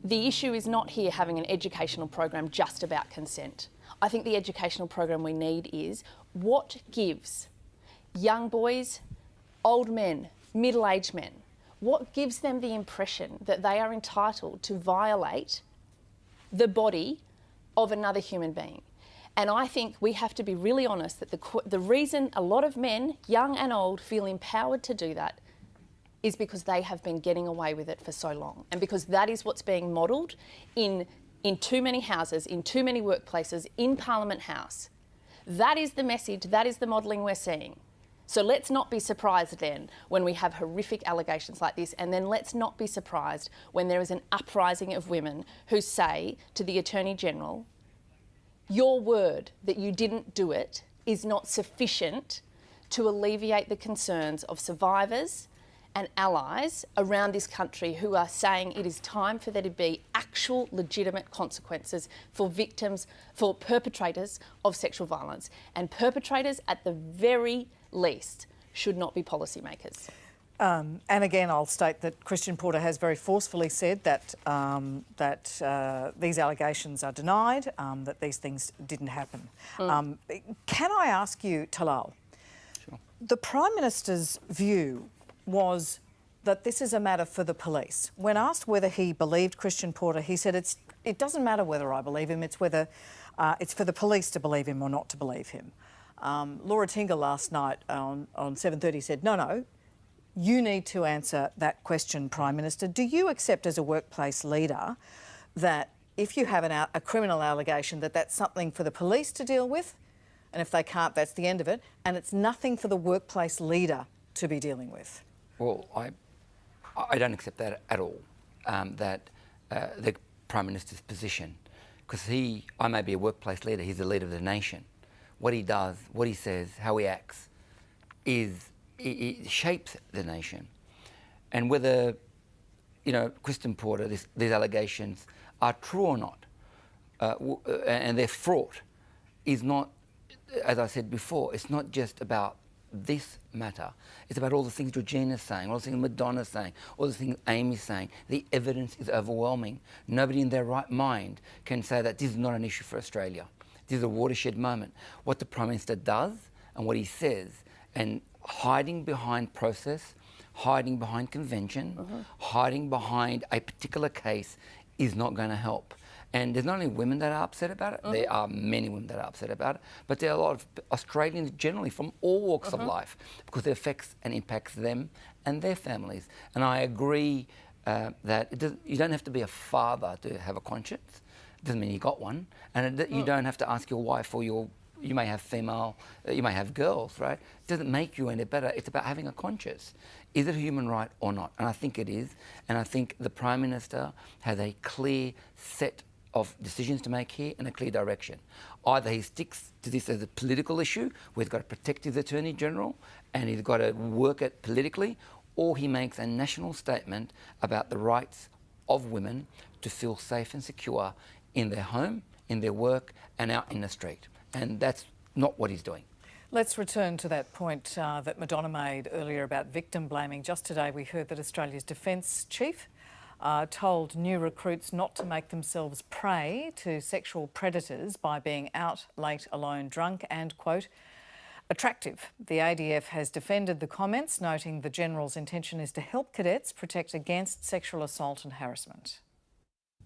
the issue is not here having an educational program just about consent. I think the educational program we need is what gives young boys, old men, middle-aged men, what gives them the impression that they are entitled to violate the body of another human being? And I think we have to be really honest that the reason a lot of men, young and old, feel empowered to do that is because they have been getting away with it for so long. And because that is what's being modelled in too many houses, in too many workplaces, in Parliament House. That is the message, that is the modelling we're seeing. So let's not be surprised then when we have horrific allegations like this, and then let's not be surprised when there is an uprising of women who say to the Attorney General, your word that you didn't do it is not sufficient to alleviate the concerns of survivors and allies around this country who are saying it is time for there to be actual legitimate consequences for victims, for perpetrators of sexual violence. And perpetrators, at the very least, should not be policymakers. And again, I'll state that Christian Porter has very forcefully said that these allegations are denied, that these things didn't happen. Can I ask you, Talal? Sure. The Prime Minister's view was that this is a matter for the police. When asked whether he believed Christian Porter, he said it doesn't matter whether I believe him, it's whether it's for the police to believe him or not to believe him. Laura Tingle last night on 7:30 said, no, you need to answer that question, Prime Minister. Do you accept as a workplace leader that if you have a criminal allegation that that's something for the police to deal with, and if they can't, that's the end of it, and it's nothing for the workplace leader to be dealing with? Well, I don't accept that at all, the Prime Minister's position, because I may be a workplace leader, he's the leader of the nation. What he does, what he says, how he acts it shapes the nation. And whether, Christian Porter, these allegations are true or not, and they're fraught, is not, as I said before, it's not just about this matter. It's about all the things Georgina's saying, all the things Madonna's saying, all the things Amy's saying. The evidence is overwhelming. Nobody in their right mind can say that this is not an issue for Australia. This is a watershed moment. What the Prime Minister does and what he says, and hiding behind process, hiding behind convention, hiding behind a particular case is not going to help. And there's not only women that are upset about it, there are many women that are upset about it, but there are a lot of Australians generally from all walks of life, because it affects and impacts them and their families. And I agree that you don't have to be a father to have a conscience. It doesn't mean you got one. And you don't have to ask your wife or you may have you may have girls, right? It doesn't make you any better. It's about having a conscience. Is it a human right or not? And I think it is. And I think the Prime Minister has a clear set of decisions to make here and a clear direction. Either he sticks to this as a political issue, where he's got to protect his Attorney General and he's got to work it politically, or he makes a national statement about the rights of women to feel safe and secure in their home, in their work, and out in the street. And that's not what he's doing. Let's return to that point that Madonna made earlier about victim blaming. Just today we heard that Australia's Defence Chief told new recruits not to make themselves prey to sexual predators by being out late, alone, drunk and, quote, attractive. The ADF has defended the comments, noting the General's intention is to help cadets protect against sexual assault and harassment.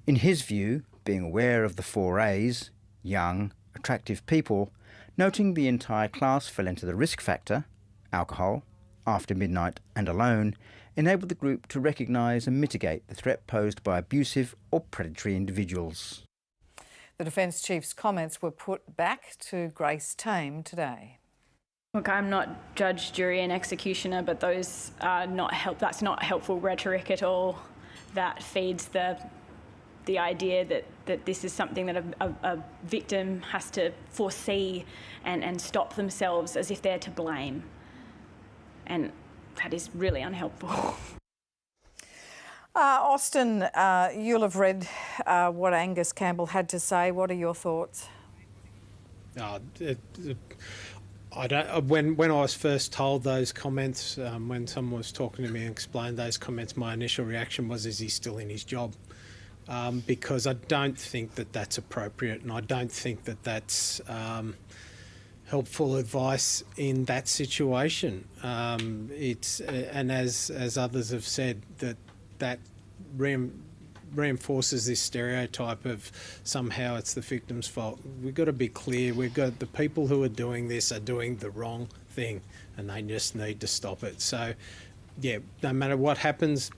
In his view, being aware of the 4 A's, young, attractive people, noting the entire class fell into the risk factor, alcohol, after midnight and alone, enabled the group to recognise and mitigate the threat posed by abusive or predatory individuals. The Defence Chief's comments were put back to Grace Tame today. Look, I'm not judge, jury and executioner, but those are that's not helpful rhetoric at all. That feeds the idea that this is something that a victim has to foresee and stop themselves as if they're to blame. And that is really unhelpful. Austin, you'll have read what Angus Campbell had to say. What are your thoughts? I don't. When I was first told those comments, when someone was talking to me and explained those comments, my initial reaction was, "Is he still in his job?" Because I don't think that that's appropriate, and I don't think that that's helpful advice in that situation. And as others have said, that reinforces this stereotype of somehow it's the victim's fault. We've got to be clear. We've got the people who are doing this are doing the wrong thing, and they just need to stop it. So, yeah, no matter what happens,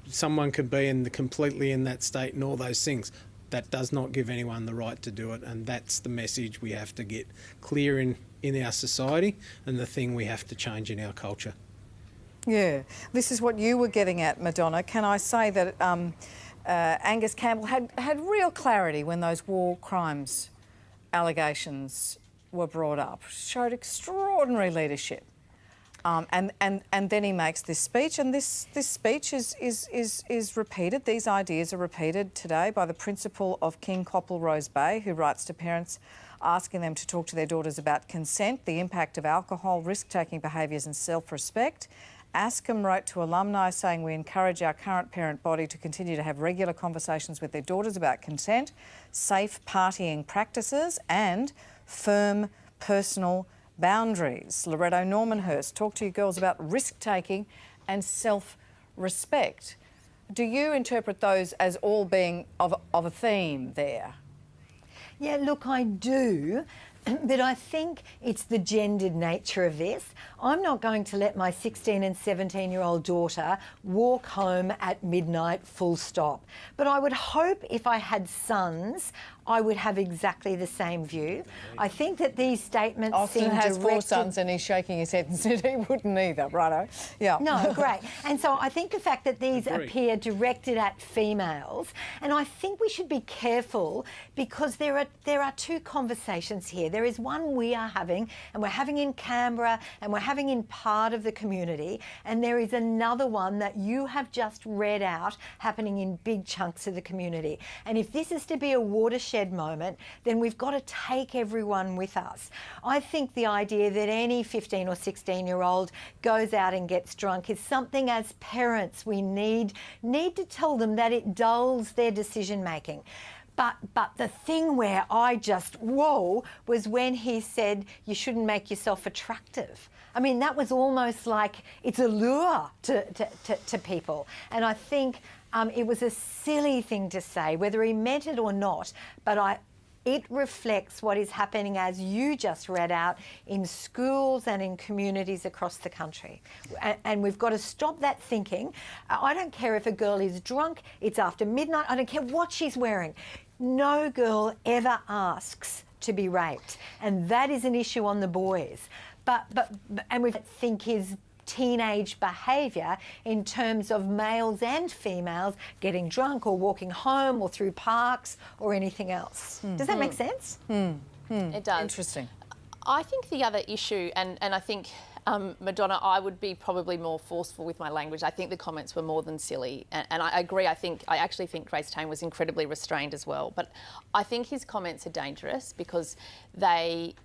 someone could be completely in that state and all those things. That does not give anyone the right to do it, and that's the message we have to get clear in our society, and the thing we have to change in our culture. Yeah, this is what you were getting at, Madonna. Can I say that Angus Campbell had real clarity when those war crimes allegations were brought up, showed extraordinary leadership. And then he makes this speech, and this speech is repeated. These ideas are repeated today by the principal of King Coppell Rose Bay, who writes to parents asking them to talk to their daughters about consent, the impact of alcohol, risk-taking behaviours and self-respect. Askham wrote to alumni saying, "We encourage our current parent body to continue to have regular conversations with their daughters about consent, safe partying practices and firm personal boundaries." Loretto Normanhurst, talk to your girls about risk-taking and self-respect. Do you interpret those as all being of a theme there? Yeah, look, I do. But I think it's the gendered nature of this. I'm not going to let my 16 and 17-year-old daughter walk home at midnight, full stop. But I would hope if I had sons, I would have exactly the same view. I think that these statements Austin has 4 sons and he's shaking his head and said he wouldn't either, righto? Yeah. No, great. And so I think the fact that these appear directed at females, and I think we should be careful because there are 2 conversations here. There is one we are having, and we're having in Canberra, and we're having in part of the community, and there is another one that you have just read out happening in big chunks of the community. And if this is to be a watershed moment, then we've got to take everyone with us. I think the idea that any 15 or 16-year-old goes out and gets drunk is something as parents we need to tell them that it dulls their decision making. But the thing where I just, whoa, was when he said you shouldn't make yourself attractive. I mean, that was almost like it's a lure to people. And I think it was a silly thing to say, whether he meant it or not, but it reflects what is happening, as you just read out, in schools and in communities across the country. And we've got to stop that thinking. I don't care if a girl is drunk, it's after midnight, I don't care what she's wearing. No girl ever asks to be raped, and that is an issue on the boys. And we think his teenage behaviour in terms of males and females getting drunk or walking home or through parks or anything else. Does that make sense? It does. Interesting. I think the other issue, and I think, Madonna, I would be probably more forceful with my language. I think the comments were more than silly. And I agree, I actually think Grace Tame was incredibly restrained as well. But I think his comments are dangerous because they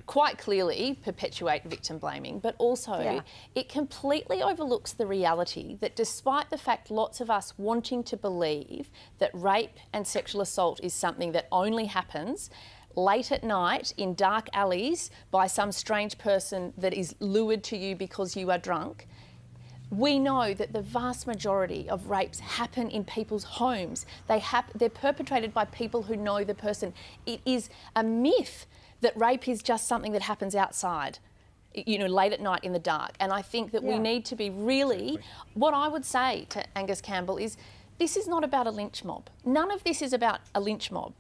quite clearly perpetuate victim blaming, but also it completely overlooks the reality that despite the fact lots of us wanting to believe that rape and sexual assault is something that only happens late at night in dark alleys by some strange person that is lured to you because you are drunk, We know that the vast majority of rapes happen in people's homes. They're perpetrated by people who know the person. It is a myth that rape is just something that happens outside, you know, late at night in the dark. And I think that we need to be really, what I would say to Angus Campbell is, this is not about a lynch mob. None of this is about a lynch mob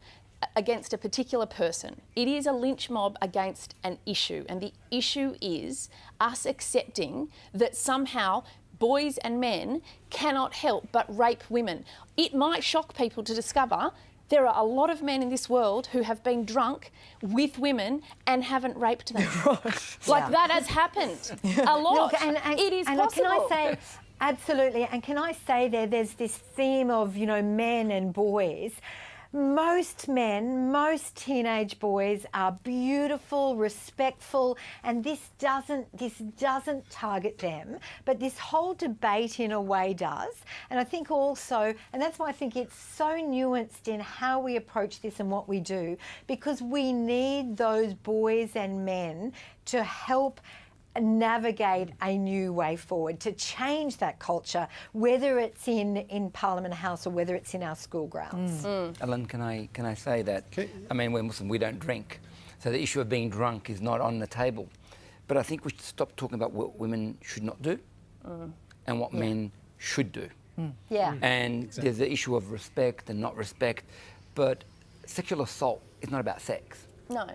against a particular person. It is a lynch mob against an issue. And the issue is us accepting that somehow boys and men cannot help but rape women. It might shock people to discover there are a lot of men in this world who have been drunk with women and haven't raped them. That has happened a lot. Look, and it is and possible. Can I say, absolutely, and can I say there's this theme of, you know, men and boys. Most men, most teenage boys are beautiful, respectful, and this doesn't target them, but this whole debate in a way does. And I think also, and that's why I think it's so nuanced in how we approach this and what we do, because we need those boys and men to help navigate a new way forward, to change that culture, whether it's in Parliament House or whether it's in our school grounds. Ellen, can I say that? I mean, we're Muslim, we don't drink. So the issue of being drunk is not on the table. But I think we should stop talking about what women should not do and what men should do. Yeah. And there's the issue of respect and not respect. But sexual assault is not about sex. No.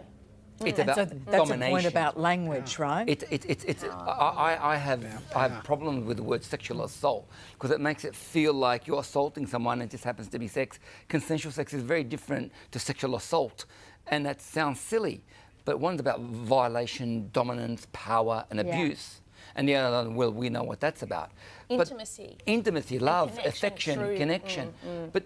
It's And about so that's domination. a point about language, right? I have problems with the word sexual assault because it makes it feel like you're assaulting someone and it just happens to be sex. Consensual sex is very different to sexual assault, and that sounds silly. But one's about violation, dominance, power, and abuse. And the other, well, we know what that's about. Intimacy. But intimacy, love, connection, affection, true. connection. It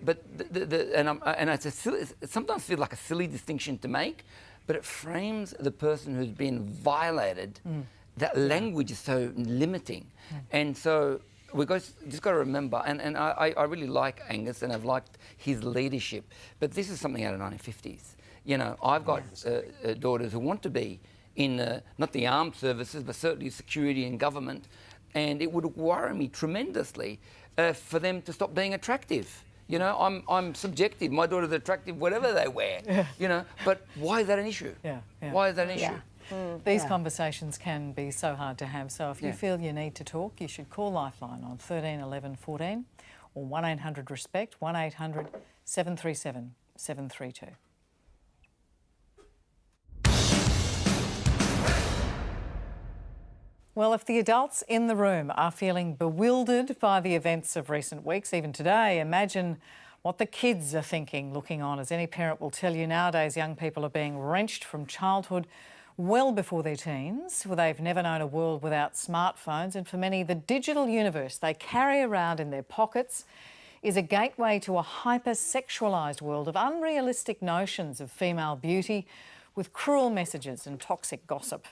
sometimes feels like a silly distinction to make, but it frames the person who's been violated. That language is so limiting. And so we just got to remember, and I really like Angus and I've liked his leadership, but this is something out of the 1950s. You know, I've got daughters who want to be in not the armed services, but certainly security and government, and it would worry me tremendously for them to stop being attractive. You know, I'm subjective. My daughter's attractive, whatever they wear. You know, but why is that an issue? Why is that an issue? These conversations can be so hard to have. So if you feel you need to talk, you should call Lifeline on 13 11 14 or 1800 RESPECT 1800 737 732. Well, if the adults in the room are feeling bewildered by the events of recent weeks, even today, imagine what the kids are thinking looking on. As any parent will tell you, nowadays young people are being wrenched from childhood well before their teens. Well, they've never known a world without smartphones, and for many, the digital universe they carry around in their pockets is a gateway to a hyper-sexualised world of unrealistic notions of female beauty with cruel messages and toxic gossip.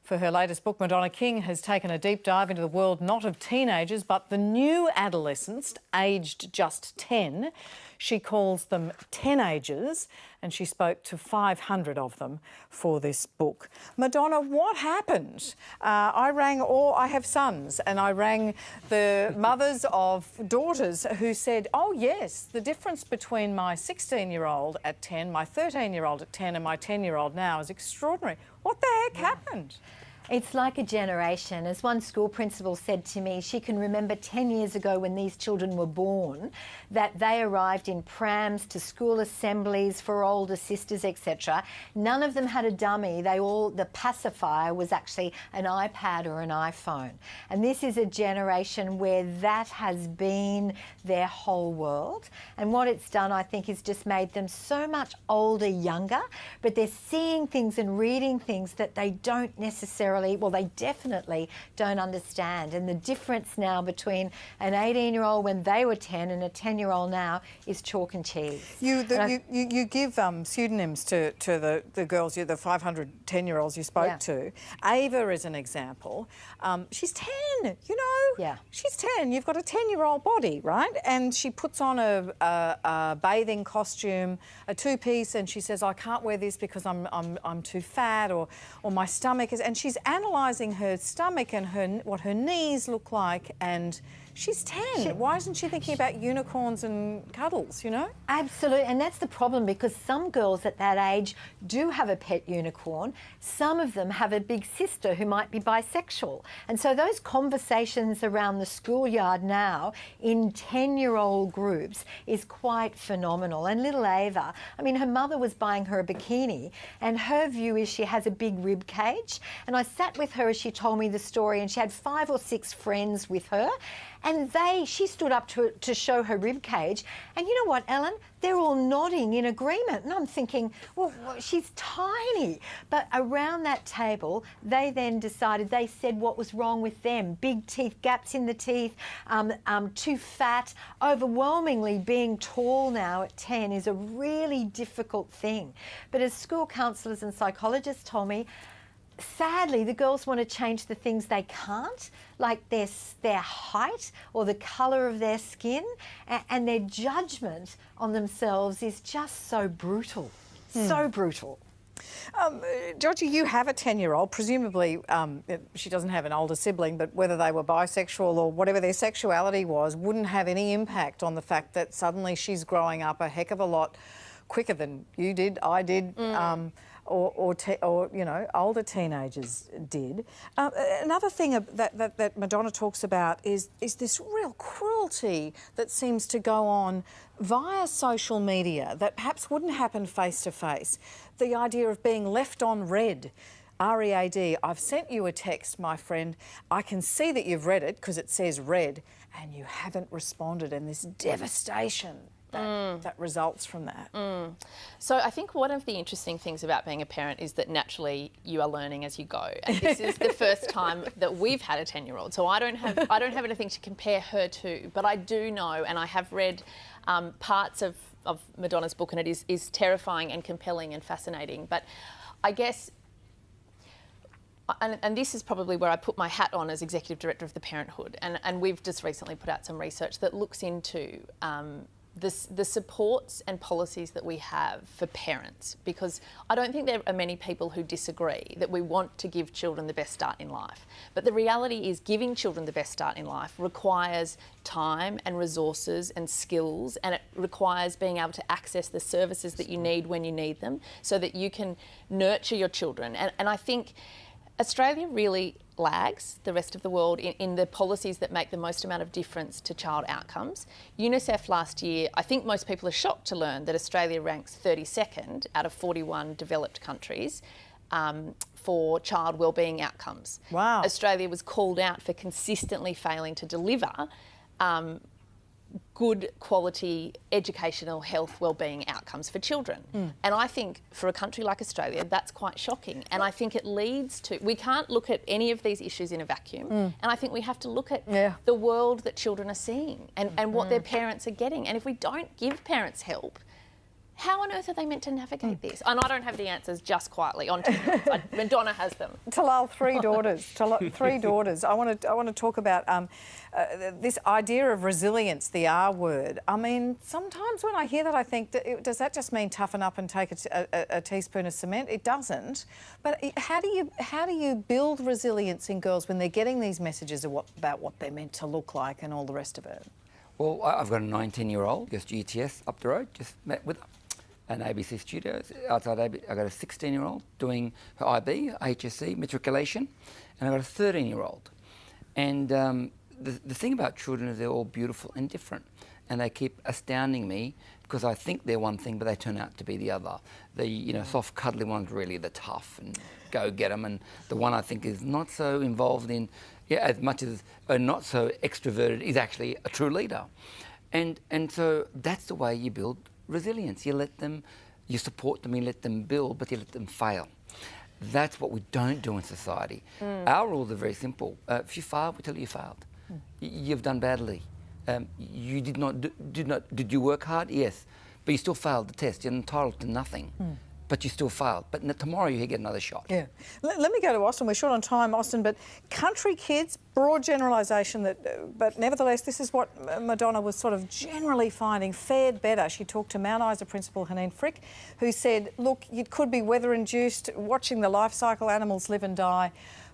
For her latest book, Madonna King has taken a deep dive into the world not of teenagers, but the new adolescents, aged just 10. She calls them teenagers, and she spoke to 500 of them for this book. Madonna, what happened? I have sons, and I rang the mothers of daughters who said, oh yes, the difference between my 16-year-old at 10, my 13-year-old at 10 and my 10-year-old now is extraordinary. What the heck happened? It's like a generation. As one school principal said to me, she can remember 10 years ago when these children were born, that they arrived in prams to school assemblies for older sisters, etc. None of them had a dummy. The pacifier was actually an iPad or an iPhone. And this is a generation where that has been their whole world. And what it's done, I think, is just made them so much older, younger, but they're seeing things and reading things that they don't necessarily, well, they definitely don't understand. And the difference now between an 18-year-old when they were 10 and a 10-year-old now is chalk and cheese. You give pseudonyms to the girls, the 500 10-year-olds you spoke to. Ava is an example. She's 10, you know. Yeah. She's 10. You've got a 10-year-old body, right? And she puts on a bathing costume, a two-piece, and she says, I can't wear this because I'm too fat or my stomach is... And she's analysing her stomach and what her knees look like, and she's 10. Why isn't she thinking about unicorns and cuddles, you know? Absolutely, and that's the problem, because some girls at that age do have a pet unicorn. Some of them have a big sister who might be bisexual. And so those conversations around the schoolyard now in 10-year-old groups is quite phenomenal. And little Ava, I mean, her mother was buying her a bikini, and her view is she has a big rib cage. And I sat with her as she told me the story, and she had 5 or 6 friends with her. And she stood up to show her rib cage, and you know what, Ellen? They're all nodding in agreement. And I'm thinking, well, she's tiny. But around that table, they then decided, they said what was wrong with them. Big teeth, gaps in the teeth, too fat. Overwhelmingly, being tall now at 10 is a really difficult thing. But as school counsellors and psychologists told me, sadly, the girls want to change the things they can't, like their height or the colour of their skin, and their judgment on themselves is just so brutal, so brutal. Georgie, you have a 10-year-old. Presumably, she doesn't have an older sibling, but whether they were bisexual or whatever their sexuality was wouldn't have any impact on the fact that suddenly she's growing up a heck of a lot quicker than you did, I did, or you know, older teenagers did. Another thing that Madonna talks about is this real cruelty that seems to go on via social media that perhaps wouldn't happen face to face. The idea of being left on read. READ. I've sent you a text, my friend. I can see that you've read it because it says read, and you haven't responded, and this devastation that results from that. So I think one of the interesting things about being a parent is that naturally you are learning as you go. And this is the first time that we've had a 10-year-old. So I don't have anything to compare her to, but I do know, and I have read parts of Madonna's book, and it is terrifying and compelling and fascinating. But I guess, and this is probably where I put my hat on as Executive Director of the Parenthood, and we've just recently put out some research that looks into the supports and policies that we have for parents, because I don't think there are many people who disagree that we want to give children the best start in life. But the reality is giving children the best start in life requires time and resources and skills, and it requires being able to access the services that you need when you need them so that you can nurture your children. And I think Australia really lags the rest of the world in the policies that make the most amount of difference to child outcomes. UNICEF last year, I think most people are shocked to learn that Australia ranks 32nd out of 41 developed countries for child wellbeing outcomes. Wow. Australia was called out for consistently failing to deliver good quality educational health wellbeing outcomes for children. And I think for a country like Australia, that's quite shocking. And I think it leads to, we can't look at any of these issues in a vacuum. And I think we have to look at the world that children are seeing and what their parents are getting. And if we don't give parents help, how on earth are they meant to navigate this? And I don't have the answers just quietly on TV. Madonna has them. Talal, 3 daughters. 3 daughters. I want to talk about this idea of resilience, the R word. I mean, sometimes when I hear that, I think, does that just mean toughen up and take a teaspoon of cement? It doesn't. But how do you build resilience in girls when they're getting these messages about what they're meant to look like and all the rest of it? Well, I've got a 19-year-old, just GTS up the road, just met with her. An ABC Studios. Outside AB, I've got a 16-year-old doing her IB, HSC, matriculation, and I've got a 13-year-old. And the thing about children is they're all beautiful and different, and they keep astounding me because I think they're one thing, but they turn out to be the other. The soft, cuddly one's really the tough and go get them, and the one I think is not so involved in, as much as not so extroverted, is actually a true leader. And so that's the way you build resilience. You support them, you let them build, but you let them fail. That's what we don't do in society. Our rules are very simple. If you fail, we tell you you failed. You've done badly. You did you work hard? Yes. But you still failed the test. You're entitled to nothing. But you still failed. But tomorrow you get another shot. Yeah. Let me go to Austin. We're short on time, Austin, but country kids, broad generalisation, but nevertheless, this is what Madonna was sort of generally finding, fared better. She talked to Mount Isa principal Haneen Frick, who said, look, it could be weather-induced, watching the life cycle, animals live and die.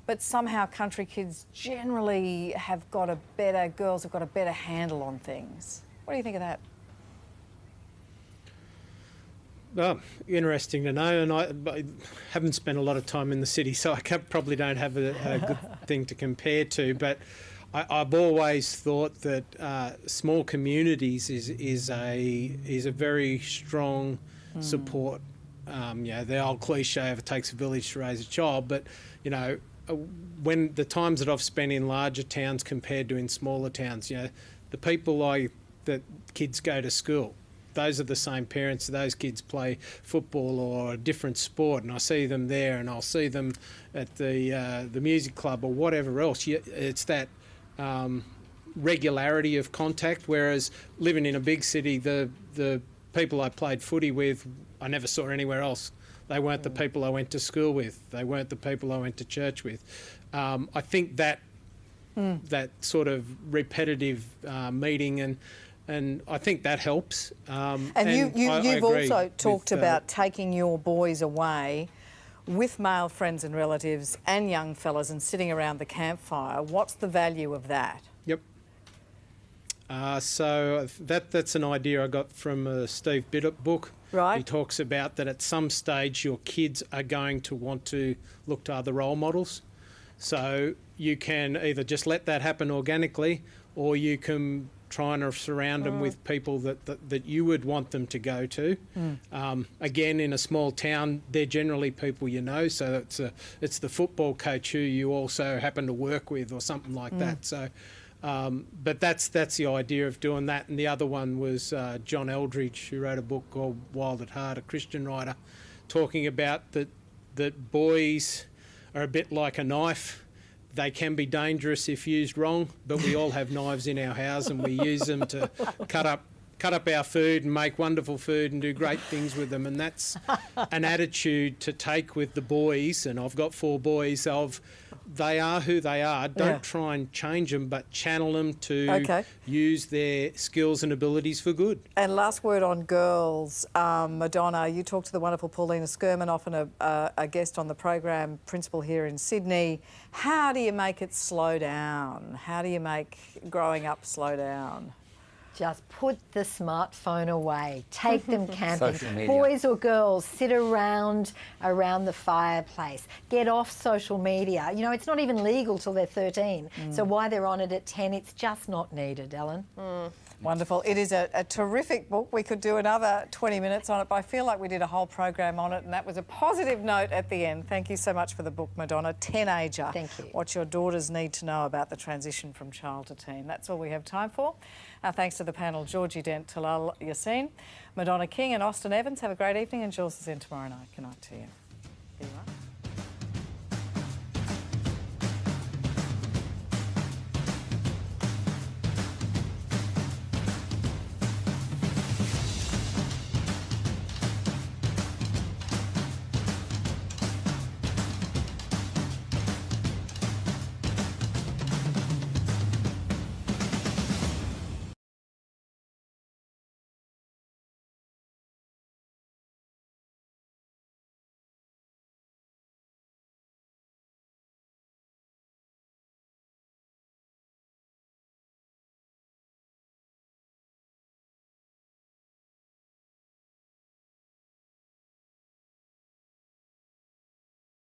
but somehow country kids generally have got a better, girls have got a better handle on things. What do you think of that? Well, interesting to know, and I haven't spent a lot of time in the city, so I probably don't have a good thing to compare to, but I've always thought that small communities is a very strong support. The old cliche of it takes a village to raise a child, but when the times that I've spent in larger towns compared to in smaller towns, the people that kids go to school, those are the same parents. Those kids play football or a different sport, and I see them there, and I'll see them at the music club or whatever else. It's that regularity of contact. Whereas living in a big city, the people I played footy with, I never saw anywhere else. They weren't the people I went to school with. They weren't the people I went to church with. I think that sort of repetitive meeting and I think that helps. You've also talked about taking your boys away with male friends and relatives and young fellas and sitting around the campfire. What's the value of that? Yep. So that's an idea I got from a Steve Biddett book. Right. He talks about that at some stage your kids are going to want to look to other role models. So you can either just let that happen organically, or you can try and surround them with people that you would want them to go to. Again, in a small town, they're generally people you know, so it's the football coach who you also happen to work with or something like that. So, but that's the idea of doing that. And the other one was John Eldridge, who wrote a book called Wild at Heart, a Christian writer, talking about that boys are a bit like a knife. They can be dangerous if used wrong, but we all have knives in our house and we use them to cut up our food and make wonderful food and do great things with them. And that's an attitude to take with the boys, and I've got 4 boys, of they are who they are. Don't try and change them, but channel them to use their skills and abilities for good. And last word on girls. Madonna, you talked to the wonderful Paulina Skirman, often a guest on the program, principal here in Sydney. How do you make it slow down? How do you make growing up slow down? Just put the smartphone away. Take them camping. Social media. Boys or girls, sit around the fireplace. Get off social media. It's not even legal till they're 13. So why they're on it at 10, it's just not needed, Ellen. Wonderful. It is a terrific book. We could do another 20 minutes on it, but I feel like we did a whole program on it, and that was a positive note at the end. Thank you so much for the book, Madonna. Teenager. Thank you. What your daughters need to know about the transition from child to teen. That's all we have time for. Our thanks to the panel, Georgie, Dent, Talal, Yassine, Madonna King and Austin Evans. Have a great evening, and Jules is in tomorrow night. Good night to you. Here you are.